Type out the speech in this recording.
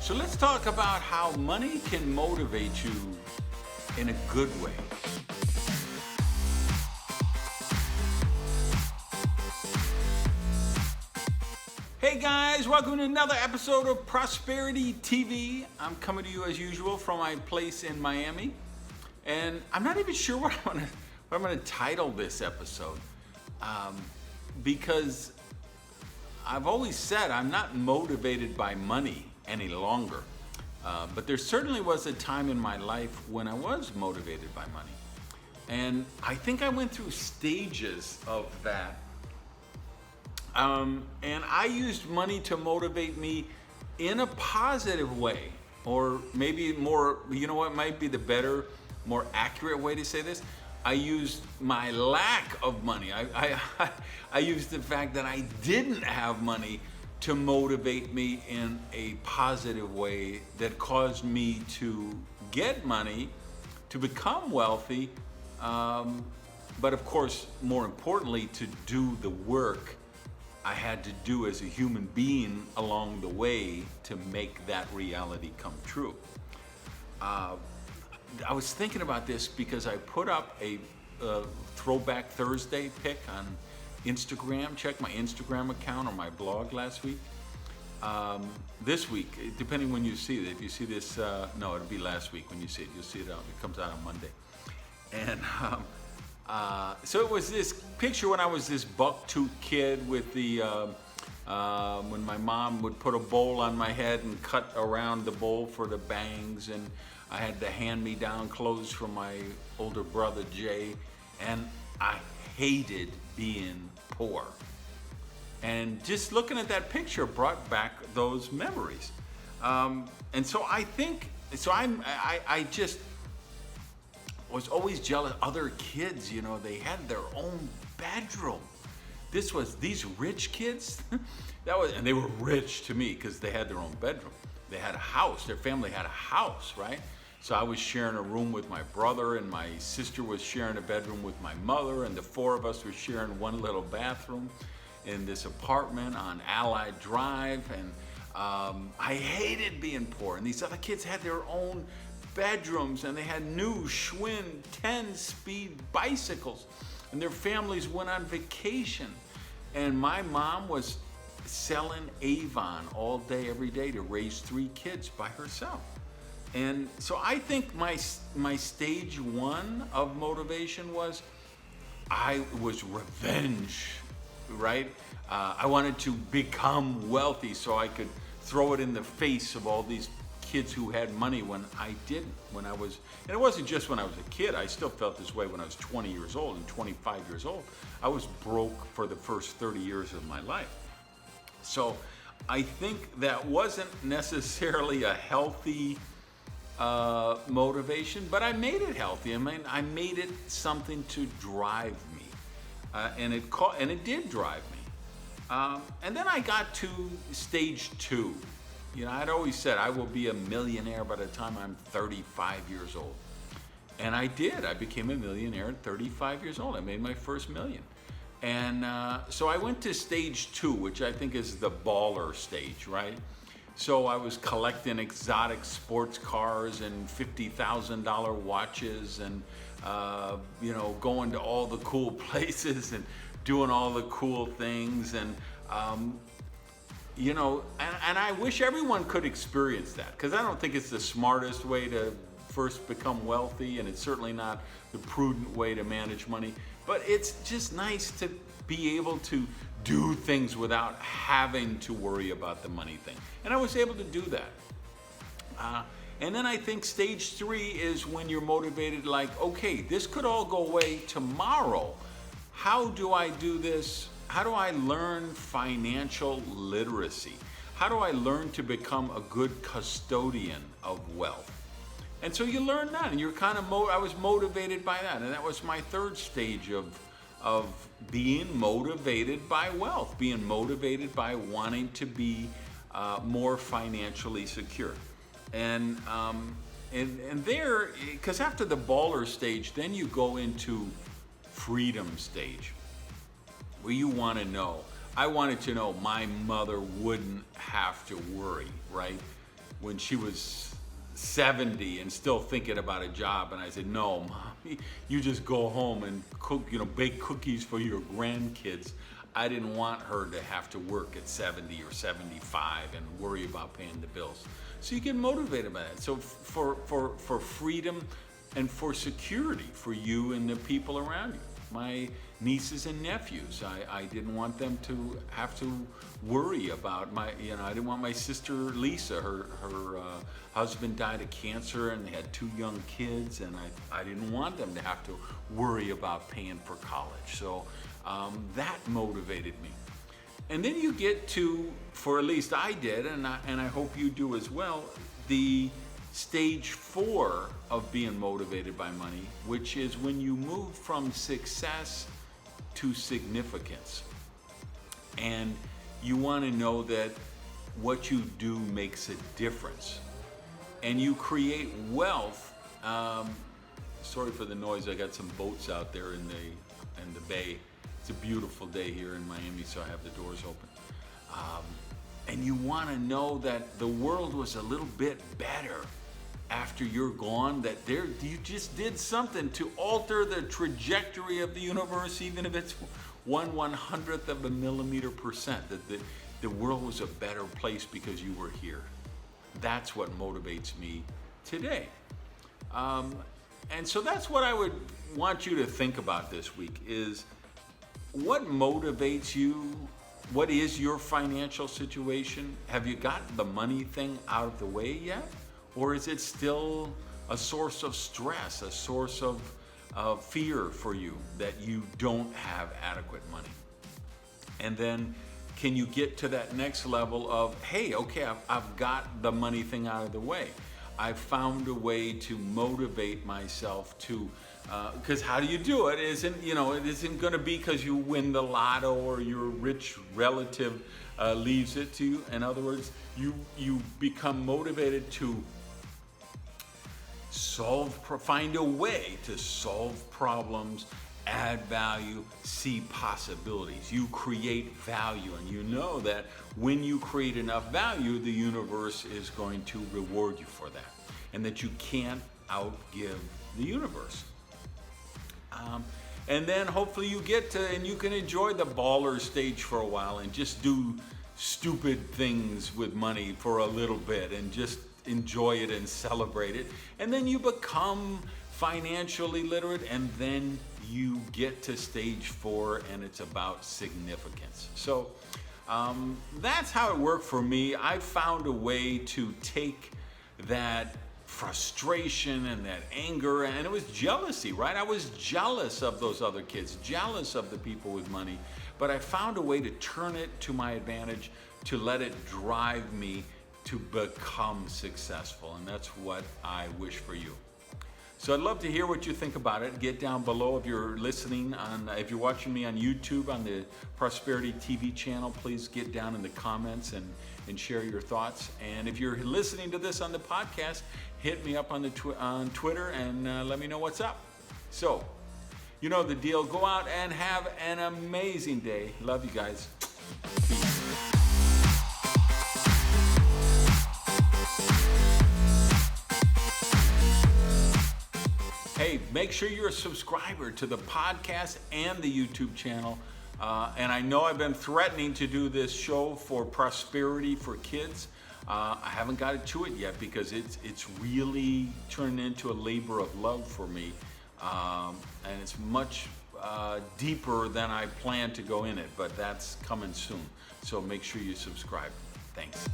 So let's talk about how money can motivate you in a good way. Hey guys, welcome to another episode of Prosperity TV. I'm coming to you as usual from my place in Miami. And I'm not even sure what I'm gonna title this episode. Because I've always said I'm not motivated by money any longer. But there certainly was a time in my life when I was motivated by money. And I think I went through stages of that. And I used money to motivate me in a positive way. Or maybe more, you know what might be the better, more accurate way to say this? I used my lack of money. I used the fact that I didn't have money to motivate me in a positive way that caused me to get money, to become wealthy, but of course, more importantly, to do the work I had to do as a human being along the way to make that reality come true. I was thinking about this because I put up a Throwback Thursday pic on Instagram. Check my Instagram account or my blog last week. This week, depending when you see it. If you see this, no, it'll be last week when you see it. You'll see it out. It comes out on Monday. And so it was this picture when I was this buck-toothed kid with the when my mom would put a bowl on my head and cut around the bowl for the bangs, and I had the hand-me-down clothes from my older brother Jay, and I hated being poor. And just looking at that picture brought back those memories. And so I think, so I just was always jealous. Other kids, you know, they had their own bedroom. These rich kids, and they were rich to me because they had their own bedroom. They had a house, their family had a house, right? So I was sharing a room with my brother, and my sister was sharing a bedroom with my mother, and the four of us were sharing one little bathroom in this apartment on Allied Drive. And I hated being poor. And these other kids had their own bedrooms, and they had new Schwinn 10-speed bicycles, and their families went on vacation. And my mom was selling Avon all day, every day to raise 3 kids by herself. And so I think my stage one of motivation was revenge, right? I wanted to become wealthy so I could throw it in the face of all these kids who had money when I didn't. And it wasn't just when I was a kid. I still felt this way when I was 20 years old and 25 years old. I was broke for the first 30 years of my life. So I think that wasn't necessarily a healthy motivation, but I made it healthy. I mean, I made it something to drive me, and it did drive me. And then I got to stage 2. You know, I'd always said I will be a millionaire by the time I'm 35 years old. And I did. I became a millionaire at 35 years old. I made my first million. And so I went to stage 2, which I think is the baller stage, right? So I was collecting exotic sports cars and $50,000 watches, and you know, going to all the cool places and doing all the cool things. And you know, and I wish everyone could experience that, because I don't think it's the smartest way to first become wealthy, and it's certainly not the prudent way to manage money. But it's just nice to be able to do things without having to worry about the money thing. And I was able to do that. And then I think stage 3 is when you're motivated, like, okay, this could all go away tomorrow. How do I do this? How do I learn financial literacy? How do I learn to become a good custodian of wealth? And so you learn that, and you're kind of, I was motivated by that. And that was my third stage of being motivated by wealth, being motivated by wanting to be more financially secure. And there, because after the baller stage, then you go into freedom stage, where you want to know. I wanted to know my mother wouldn't have to worry, right? when she was 70 and still thinking about a job. And I said, no, Mommy, you just go home and cook, bake cookies for your grandkids. I didn't want her to have to work at 70 or 75 and worry about paying the bills. So you get motivated by that. So for freedom and for security for you and the people around you. My nieces and nephews, I didn't want them to have to worry about I didn't want my sister Lisa, her husband died of cancer and they had 2 young kids, and I didn't want them to have to worry about paying for college. So that motivated me. And then you get to, for at least I did, and I hope you do as well, the stage 4 of being motivated by money, which is when you move from success to significance. And you want to know that what you do makes a difference. And you create wealth. Sorry for the noise, I got some boats out there in the bay. It's a beautiful day here in Miami, so I have the doors open. And you want to know that the world was a little bit better after you're gone, that you just did something to alter the trajectory of the universe, even if it's 1/100th of a millimeter percent, that the world was a better place because you were here. That's what motivates me today. And so that's what I would want you to think about this week is, what motivates you? What is your financial situation? Have you gotten the money thing out of the way yet? Or is it still a source of stress, a source of fear for you that you don't have adequate money? And then can you get to that next level of, hey, okay, I've got the money thing out of the way. I've found a way to motivate myself to, because how do you do it? It isn't going to be because you win the lotto or your rich relative leaves it to you. In other words, you become motivated to find a way to solve problems, add value, see possibilities. You create value, and you know that when you create enough value, the universe is going to reward you for that, and that you can't outgive the universe. And then hopefully you get to, and you can enjoy the baller stage for a while and just do stupid things with money for a little bit and just enjoy it and celebrate it. And then you become financially literate, and then you get to stage 4, and it's about significance. So that's how it worked for me. I found a way to take that frustration and that anger, and it was jealousy, right? I was jealous of those other kids, jealous of the people with money, but I found a way to turn it to my advantage, to let it drive me to become successful, and that's what I wish for you. So I'd love to hear what you think about it. Get down below if you're listening if you're watching me on YouTube on the Prosperity TV channel, please get down in the comments and share your thoughts. And if you're listening to this on the podcast, hit me up on Twitter and let me know what's up. So, you know the deal. Go out and have an amazing day. Love you guys. Peace. Hey, make sure you're a subscriber to the podcast and the YouTube channel. And I know I've been threatening to do this show for prosperity for kids. I haven't got to it yet because it's really turned into a labor of love for me. And it's much deeper than I planned to go in it, but that's coming soon. So make sure you subscribe. Thanks.